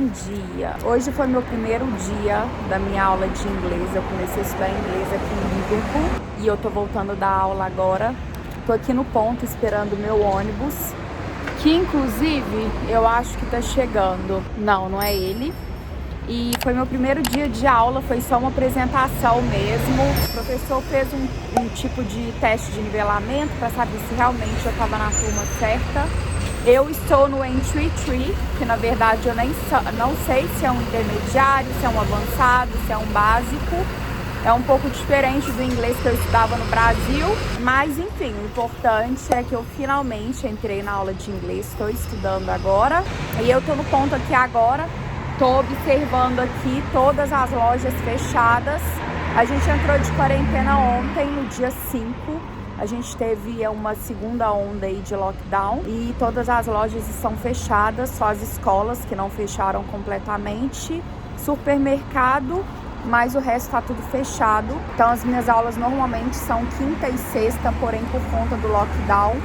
dia! Hoje foi meu primeiro dia da minha aula de inglês. Eu comecei a estudar inglês aqui em Liverpool e eu tô voltando da aula agora. Tô aqui no ponto esperando o meu ônibus, que inclusive eu acho que tá chegando. Não é ele. E foi meu primeiro dia de aula, foi só uma apresentação mesmo. O professor fez um tipo de teste de nivelamento para saber se realmente eu estava na turma certa. Eu estou no Entry 3, que na verdade eu não sei se é um intermediário, se é um avançado, se é um básico. É um pouco diferente do inglês que eu estudava no Brasil, mas enfim, o importante é que eu finalmente entrei na aula de inglês, estou estudando agora. E eu tô no ponto aqui agora. Estou observando aqui todas as lojas fechadas. A gente entrou de quarentena ontem, no dia 5. A gente teve uma segunda onda aí de lockdown e todas as lojas estão fechadas, só as escolas que não fecharam completamente, supermercado, mas o resto está tudo fechado. Então as minhas aulas normalmente são quinta e sexta, porém por conta do lockdown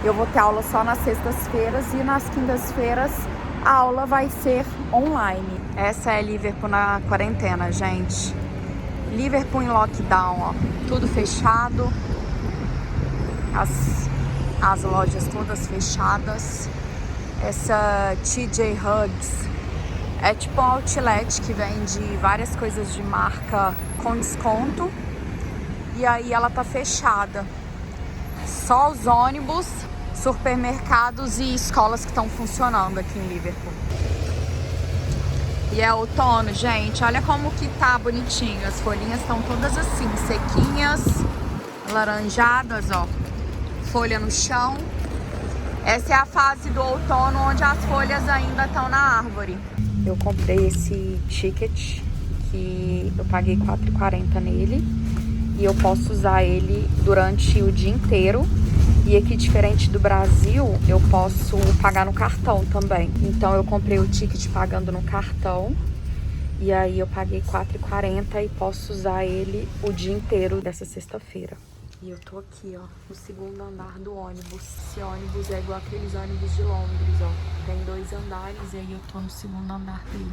eu vou ter aula só nas sextas-feiras e nas quintas-feiras a aula vai ser online. Essa é Liverpool na quarentena, gente. Liverpool em lockdown, ó. Tudo fechado. As lojas todas fechadas. Essa TJ Huggs é tipo um outlet que vende várias coisas de marca com desconto. E aí ela tá fechada. Só os ônibus, supermercados e escolas que estão funcionando aqui em Liverpool. E é outono, gente. Olha como que tá bonitinho. As folhinhas estão todas assim, sequinhas, laranjadas, ó. Folha no chão. Essa é a fase do outono onde as folhas ainda estão na árvore. Eu comprei esse ticket que eu paguei R$4,40 nele. E eu posso usar ele durante o dia inteiro. E aqui, diferente do Brasil, eu posso pagar no cartão também. Então eu comprei o ticket pagando no cartão. E aí eu paguei R$4,40 e posso usar ele o dia inteiro dessa sexta-feira. E eu tô aqui, ó, no segundo andar do ônibus. Esse ônibus é igual aqueles ônibus de Londres, ó. Tem 2 andares e aí eu tô no segundo andar dele.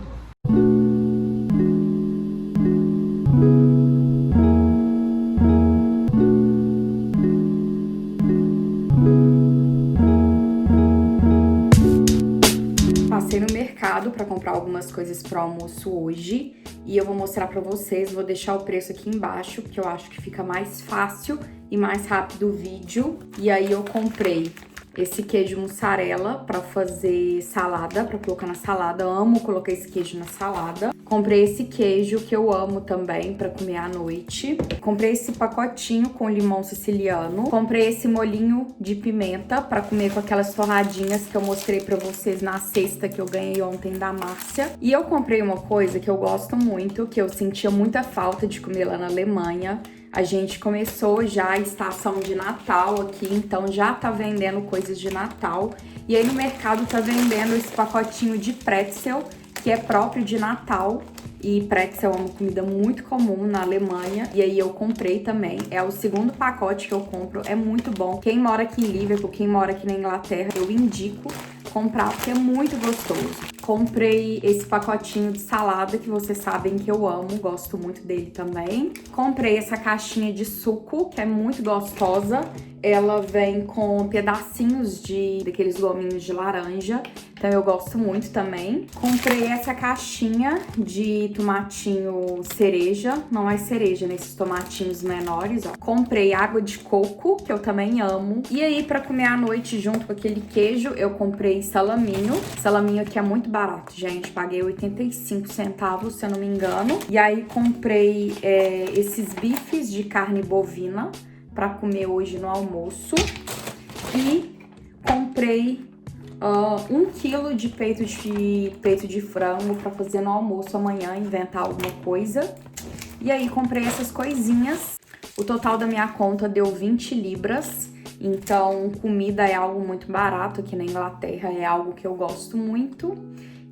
Passei no mercado para comprar algumas coisas para o almoço hoje e eu vou mostrar para vocês, vou deixar o preço aqui embaixo, porque eu acho que fica mais fácil e mais rápido o vídeo. E aí eu comprei esse queijo mussarela para fazer salada, para colocar na salada. Eu amo colocar esse queijo na salada. Comprei esse queijo que eu amo também para comer à noite. Comprei esse pacotinho com limão siciliano. Comprei esse molhinho de pimenta para comer com aquelas torradinhas que eu mostrei para vocês na cesta que eu ganhei ontem da Márcia. E eu comprei uma coisa que eu gosto muito, que eu sentia muita falta de comer lá na Alemanha. A gente começou já a estação de Natal aqui, então já tá vendendo coisas de Natal. E aí no mercado tá vendendo esse pacotinho de pretzel, que é próprio de Natal. E pretzel é uma comida muito comum na Alemanha. E aí eu comprei também. É o segundo pacote que eu compro. É muito bom. Quem mora aqui em Liverpool, quem mora aqui na Inglaterra, eu indico comprar, porque é muito gostoso. Comprei esse pacotinho de salada, que vocês sabem que eu amo, gosto muito dele também. Comprei essa caixinha de suco, que é muito gostosa. Ela vem com pedacinhos daqueles gominhos de laranja, então eu gosto muito também. Comprei essa caixinha de tomatinho cereja, não é cereja, nesses tomatinhos menores, ó. Comprei água de coco, que eu também amo. E aí, pra comer à noite junto com aquele queijo, eu comprei salaminho. Salaminho aqui é muito barato, gente. Paguei 85 centavos, se eu não me engano. E aí, comprei esses bifes de carne bovina para comer hoje no almoço. E comprei 1 quilo de peito de frango para fazer no almoço amanhã, inventar alguma coisa. E aí comprei essas coisinhas. O total da minha conta deu 20 libras. Então, comida é algo muito barato aqui na Inglaterra, é algo que eu gosto muito.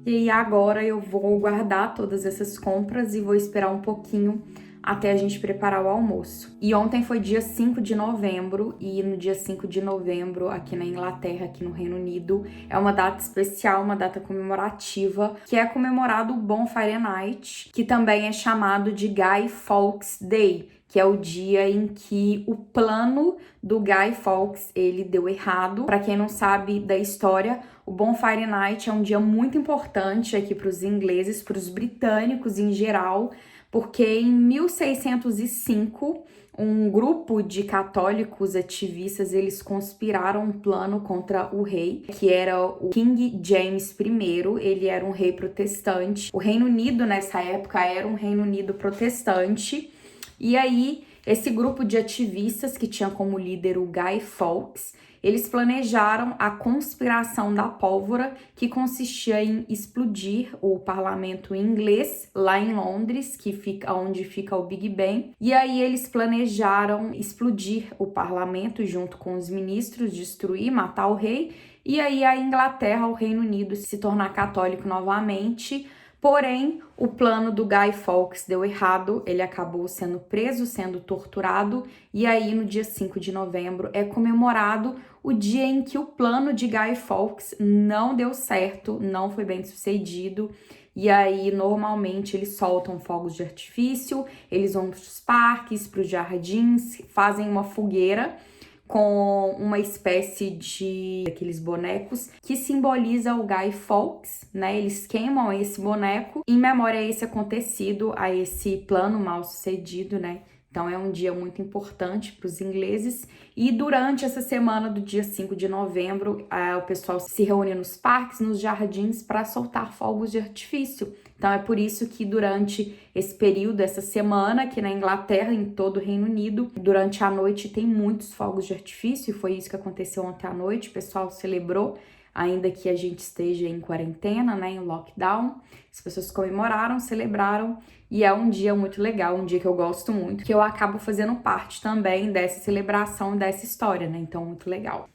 E aí agora eu vou guardar todas essas compras e vou esperar um pouquinho até a gente preparar o almoço. E ontem foi dia 5 de novembro, e no dia 5 de novembro, aqui na Inglaterra, aqui no Reino Unido, é uma data especial, uma data comemorativa, que é comemorado o Bonfire Night, que também é chamado de Guy Fawkes Day, que é o dia em que o plano do Guy Fawkes, ele deu errado. Para quem não sabe da história, o Bonfire Night é um dia muito importante aqui para os ingleses, para os britânicos em geral, porque em 1605, um grupo de católicos ativistas, eles conspiraram um plano contra o rei, que era o King James I, ele era um rei protestante. O Reino Unido, nessa época, era um Reino Unido protestante, e aí, esse grupo de ativistas que tinha como líder o Guy Fawkes, eles planejaram a conspiração da pólvora, que consistia em explodir o parlamento inglês lá em Londres, que fica onde fica o Big Ben. E aí eles planejaram explodir o parlamento junto com os ministros, destruir, matar o rei. E aí a Inglaterra, o Reino Unido, se tornar católico novamente. Porém, o plano do Guy Fawkes deu errado, ele acabou sendo preso, sendo torturado, e aí no dia 5 de novembro é comemorado o dia em que o plano de Guy Fawkes não deu certo, não foi bem sucedido, e aí normalmente eles soltam fogos de artifício, eles vão para os parques, para os jardins, fazem uma fogueira com uma espécie de aqueles bonecos que simboliza o Guy Fawkes, né? Eles queimam esse boneco em memória a esse acontecido, a esse plano mal sucedido, né? Então é um dia muito importante para os ingleses. E durante essa semana do dia 5 de novembro, o pessoal se reúne nos parques, nos jardins para soltar fogos de artifício. Então é por isso que durante esse período, essa semana, aqui na Inglaterra, em todo o Reino Unido, durante a noite tem muitos fogos de artifício, e foi isso que aconteceu ontem à noite. O pessoal celebrou, ainda que a gente esteja em quarentena, né, em lockdown. As pessoas comemoraram, celebraram, e é um dia muito legal, um dia que eu gosto muito, que eu acabo fazendo parte também dessa celebração, dessa história, né, então muito legal.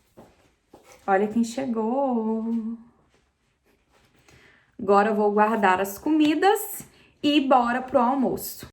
Olha quem chegou! Agora eu vou guardar as comidas e bora pro almoço.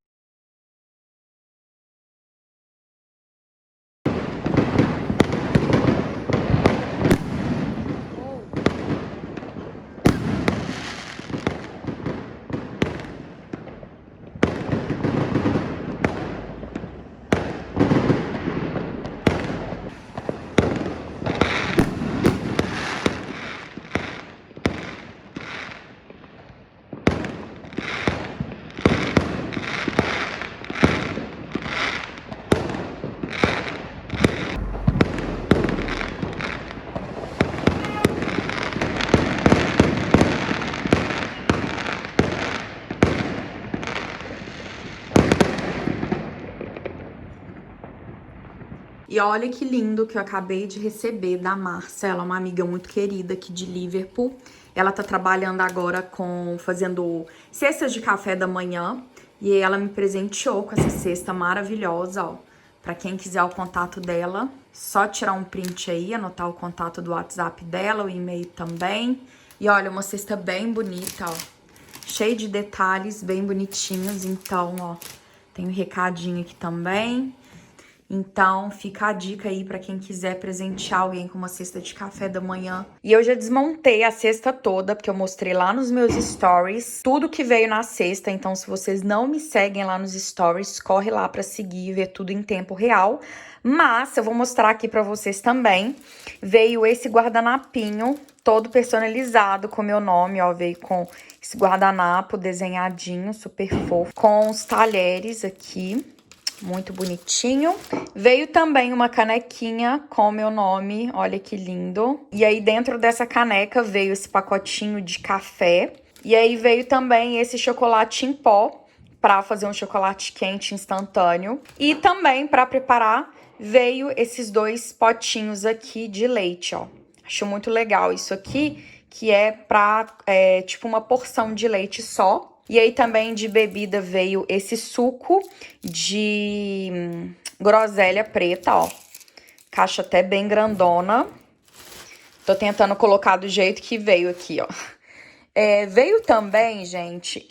E olha que lindo que eu acabei de receber da Márcia, ela é uma amiga muito querida aqui de Liverpool. Ela tá trabalhando agora fazendo cestas de café da manhã, e ela me presenteou com essa cesta maravilhosa, ó. Pra quem quiser o contato dela, só tirar um print aí, anotar o contato do WhatsApp dela, o e-mail também. E olha, uma cesta bem bonita, ó, cheia de detalhes, bem bonitinhos. Então, ó, tem um recadinho aqui também. Então, fica a dica aí pra quem quiser presentear alguém com uma cesta de café da manhã. E eu já desmontei a cesta toda, porque eu mostrei lá nos meus stories tudo que veio na cesta. Então, se vocês não me seguem lá nos stories, corre lá pra seguir e ver tudo em tempo real. Mas eu vou mostrar aqui pra vocês também. Veio esse guardanapinho todo personalizado com meu nome, ó. Veio com esse guardanapo desenhadinho, super fofo, com os talheres aqui. Muito bonitinho. Veio também uma canequinha com o meu nome, olha que lindo. E aí dentro dessa caneca veio esse pacotinho de café. E aí veio também esse chocolate em pó para fazer um chocolate quente instantâneo. E também para preparar veio esses dois potinhos aqui de leite, ó. Acho muito legal isso aqui, que é pra, tipo uma porção de leite só. E aí também de bebida veio esse suco de groselha preta, ó. Caixa até bem grandona. Tô tentando colocar do jeito que veio aqui, ó. Veio também, gente,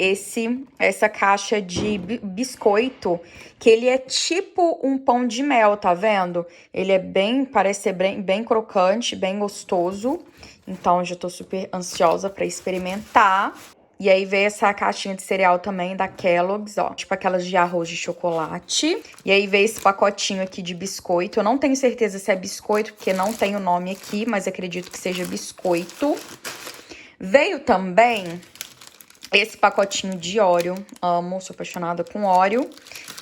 essa caixa de biscoito, que ele é tipo um pão de mel, tá vendo? Ele é parece ser bem crocante, bem gostoso. Então, já tô super ansiosa pra experimentar. E aí veio essa caixinha de cereal também da Kellogg's, ó. Tipo aquelas de arroz de chocolate. E aí veio esse pacotinho aqui de biscoito. Eu não tenho certeza se é biscoito, porque não tem o nome aqui, mas acredito que seja biscoito. Veio também esse pacotinho de Oreo. Amo, sou apaixonada com Oreo.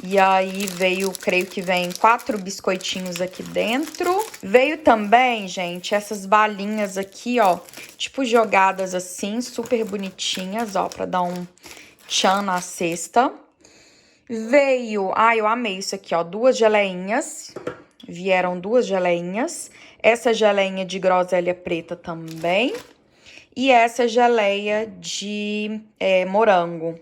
E aí veio, creio que vem 4 biscoitinhos aqui dentro. Veio também, gente, essas balinhas aqui, ó, tipo jogadas assim, super bonitinhas, ó, pra dar um tchan na cesta. Veio, eu amei isso aqui, ó, 2 geleinhas. Vieram 2 geleinhas. Essa geleinha de groselha preta também. E essa geleia de morango.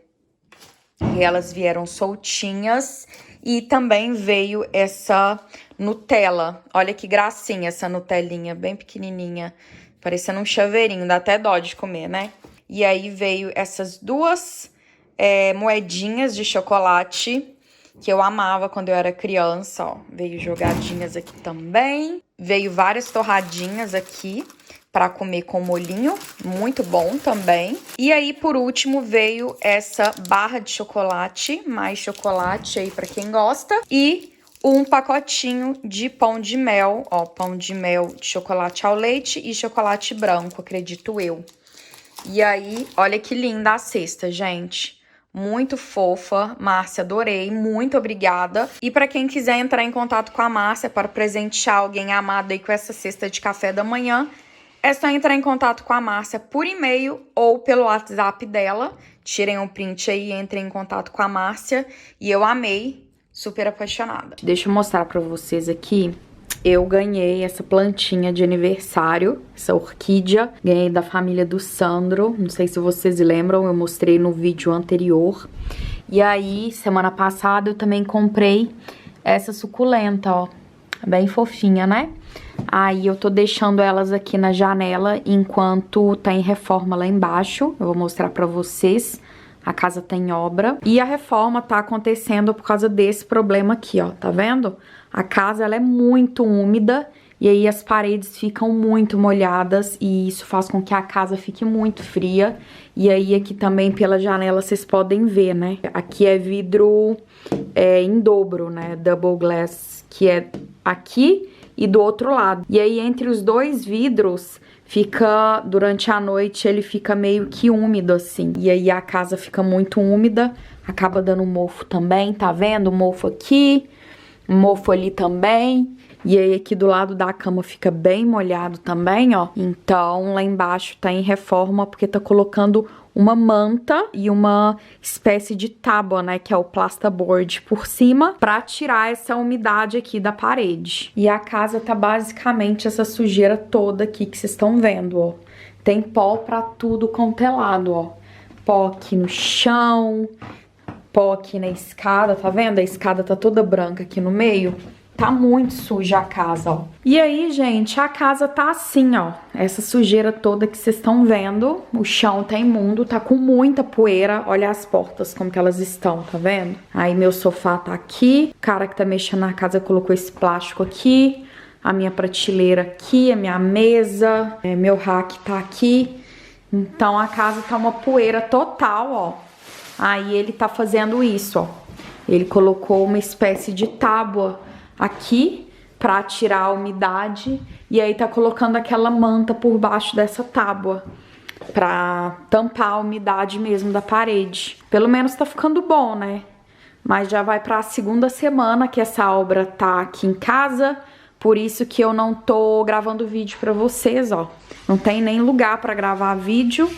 E elas vieram soltinhas. E também veio essa Nutella. Olha que gracinha essa Nutelinha, bem pequenininha. Parecendo um chaveirinho, dá até dó de comer, né? E aí veio essas 2 moedinhas de chocolate que eu amava quando eu era criança, ó. Veio jogadinhas aqui também. Veio várias torradinhas aqui para comer com molhinho, muito bom também. E aí, por último, veio essa barra de chocolate, mais chocolate aí para quem gosta. E um pacotinho de pão de mel, ó, pão de mel de chocolate ao leite e chocolate branco, acredito eu. E aí, olha que linda a cesta, gente. Muito fofa, Márcia, adorei, muito obrigada. E para quem quiser entrar em contato com a Márcia para presentear alguém amado aí com essa cesta de café da manhã, é só entrar em contato com a Márcia por e-mail ou pelo WhatsApp dela. Tirem um print aí e entrem em contato com a Márcia. E eu amei, super apaixonada. Deixa eu mostrar pra vocês aqui. Eu ganhei essa plantinha de aniversário, essa orquídea. Ganhei da família do Sandro. Não sei se vocês lembram, eu mostrei no vídeo anterior. E aí, semana passada, eu também comprei essa suculenta, ó. Bem fofinha, né? Aí eu tô deixando elas aqui na janela enquanto tá em reforma lá embaixo. Eu vou mostrar pra vocês. A casa tá em obra. E a reforma tá acontecendo por causa desse problema aqui, ó. Tá vendo? A casa, ela é muito úmida. E aí as paredes ficam muito molhadas. E isso faz com que a casa fique muito fria. E aí aqui também pela janela vocês podem ver, né? Aqui é vidro em dobro, né? Double glass, que é aqui e do outro lado. E aí, entre os 2 vidros, fica, durante a noite, ele fica meio que úmido, assim. E aí, a casa fica muito úmida, acaba dando mofo também, tá vendo? Mofo aqui, mofo ali também. E aí, aqui do lado da cama fica bem molhado também, ó. Então, lá embaixo tá em reforma, porque tá colocando uma manta e uma espécie de tábua, né, que é o plasterboard por cima, pra tirar essa umidade aqui da parede. E a casa tá basicamente essa sujeira toda aqui que vocês estão vendo, ó. Tem pó pra tudo quanto é lado, ó. Pó aqui no chão, pó aqui na escada, tá vendo? A escada tá toda branca aqui no meio. Tá muito suja a casa, ó. E aí, gente, a casa tá assim, ó. Essa sujeira toda que vocês estão vendo. O chão tá imundo, tá com muita poeira. Olha as portas, como que elas estão, tá vendo? Aí meu sofá tá aqui. O cara que tá mexendo na casa colocou esse plástico aqui. A minha prateleira aqui, a minha mesa. Meu rack tá aqui. Então a casa tá uma poeira total, ó. Aí ele tá fazendo isso, ó. Ele colocou uma espécie de tábua aqui pra tirar a umidade e aí tá colocando aquela manta por baixo dessa tábua pra tampar a umidade mesmo da parede. Pelo menos tá ficando bom, né? Mas já vai pra segunda semana que essa obra tá aqui em casa, por isso que eu não tô gravando vídeo pra vocês, ó. Não tem nem lugar pra gravar vídeo.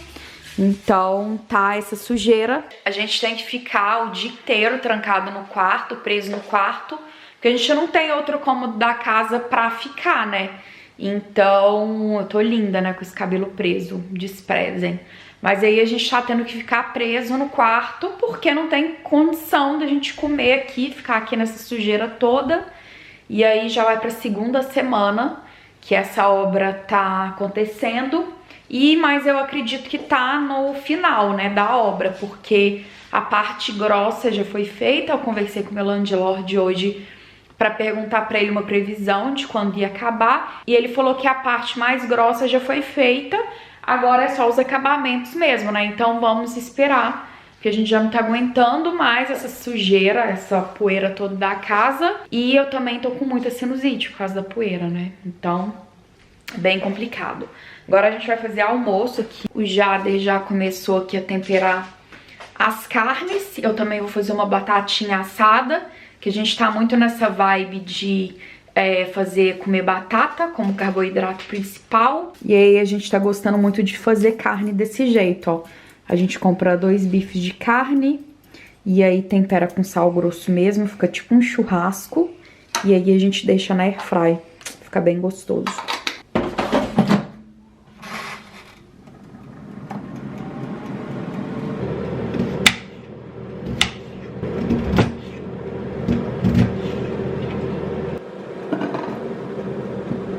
Então tá essa sujeira. A gente tem que ficar o dia inteiro trancado no quarto, preso no quarto, porque a gente não tem outro cômodo da casa pra ficar, né? Então, eu tô linda, né, com esse cabelo preso, desprezem. Mas aí a gente tá tendo que ficar preso no quarto, porque não tem condição da gente comer aqui, ficar aqui nessa sujeira toda. E aí já vai pra segunda semana que essa obra tá acontecendo. Mas eu acredito que tá no final, né, da obra, porque a parte grossa já foi feita. Eu conversei com o meu landlord hoje pra perguntar pra ele uma previsão de quando ia acabar, e ele falou que a parte mais grossa já foi feita, agora é só os acabamentos mesmo, né? Então vamos esperar, porque a gente já não tá aguentando mais essa sujeira, essa poeira toda da casa, e eu também tô com muita sinusite por causa da poeira, né? Então, bem complicado. Agora a gente vai fazer almoço aqui. O Jader já começou aqui a temperar as carnes. Eu também vou fazer uma batatinha assada, que a gente tá muito nessa vibe de comer batata como carboidrato principal. E aí a gente tá gostando muito de fazer carne desse jeito, ó. A gente compra 2 bifes de carne e aí tempera com sal grosso mesmo, fica tipo um churrasco. E aí a gente deixa na airfry, fica bem gostoso.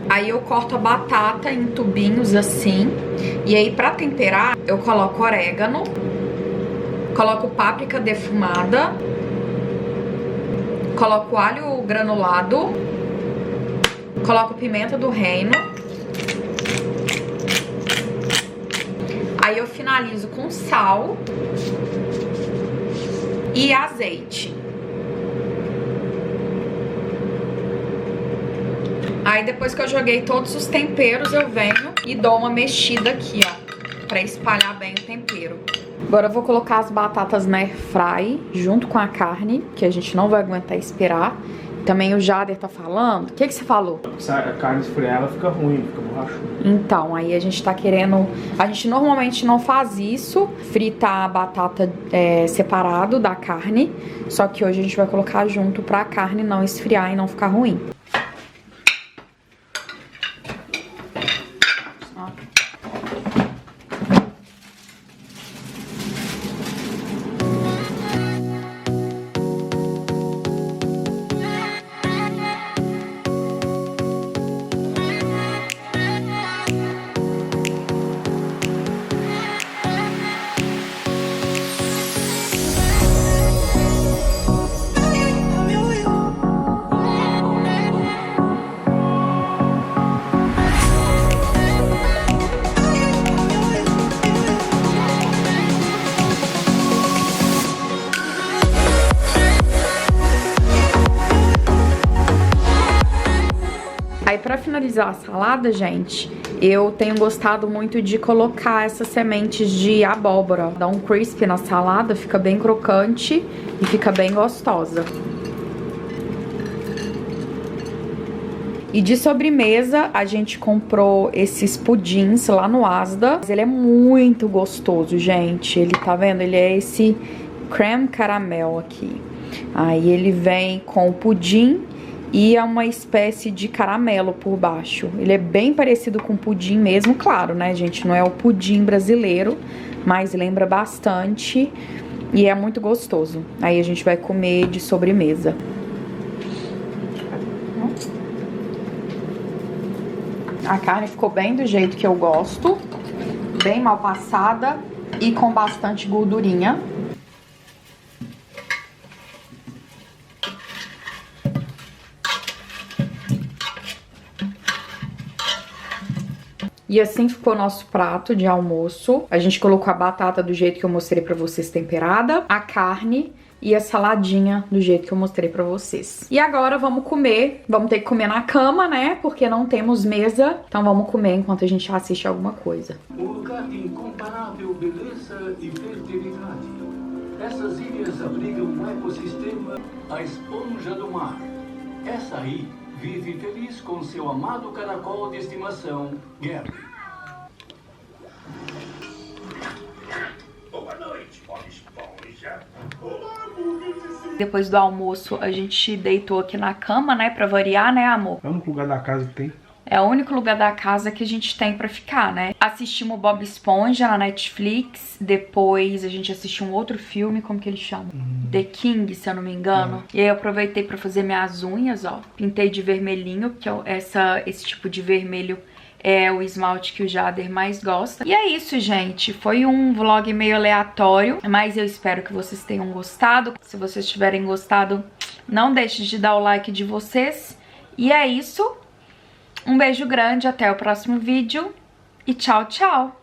Aí eu corto a batata em tubinhos assim. E aí pra temperar eu coloco orégano, coloco páprica defumada, coloco alho granulado, coloco pimenta do reino. Aí eu finalizo com sal e azeite. Aí depois que eu joguei todos os temperos, eu venho e dou uma mexida aqui, ó, pra espalhar bem o tempero. Agora eu vou colocar as batatas na airfry junto com a carne, que a gente não vai aguentar esperar. Também o Jader tá falando. O que você falou? Se a carne esfriar, ela fica ruim, fica borrachuda. Então, aí a gente tá querendo... A gente normalmente não faz isso, frita a batata separado da carne. Só que hoje a gente vai colocar junto pra carne não esfriar e não ficar ruim. Aí pra finalizar a salada, gente, eu tenho gostado muito de colocar essas sementes de abóbora. Dá um crisp na salada, fica bem crocante e fica bem gostosa. E de sobremesa, a gente comprou esses pudins lá no Asda. Ele é muito gostoso, gente. Ele, tá vendo? Ele é esse creme caramel aqui. Aí ele vem com o pudim e é uma espécie de caramelo por baixo. Ele é bem parecido com pudim mesmo, claro, né, gente? Não é o pudim brasileiro, mas lembra bastante e é muito gostoso. Aí a gente vai comer de sobremesa. A carne ficou bem do jeito que eu gosto, bem mal passada e com bastante gordurinha. E assim ficou nosso prato de almoço. A gente colocou a batata do jeito que eu mostrei pra vocês temperada, a carne e a saladinha do jeito que eu mostrei pra vocês. E agora vamos comer. Vamos ter que comer na cama, né? Porque não temos mesa. Então vamos comer enquanto a gente assiste alguma coisa. Um lugar de incomparável beleza e fertilidade. Essas ilhas abrigam um ecossistema, a esponja do mar. Essa aí vive feliz com seu amado caracol de estimação, Gary. Boa noite, Bob Esponja. Depois do almoço, a gente deitou aqui na cama, né? Pra variar, né, amor? É o único lugar da casa que tem. É o único lugar da casa que a gente tem pra ficar, né? Assistimos Bob Esponja na Netflix. Depois a gente assistiu um outro filme, como que ele chama? The King, se eu não me engano. E aí eu aproveitei pra fazer minhas unhas, ó. Pintei de vermelhinho, porque esse tipo de vermelho é o esmalte que o Jader mais gosta. E é isso, gente. Foi um vlog meio aleatório, mas eu espero que vocês tenham gostado. Se vocês tiverem gostado, não deixe de dar o like de vocês. E é isso. Um beijo grande, até o próximo vídeo e tchau, tchau!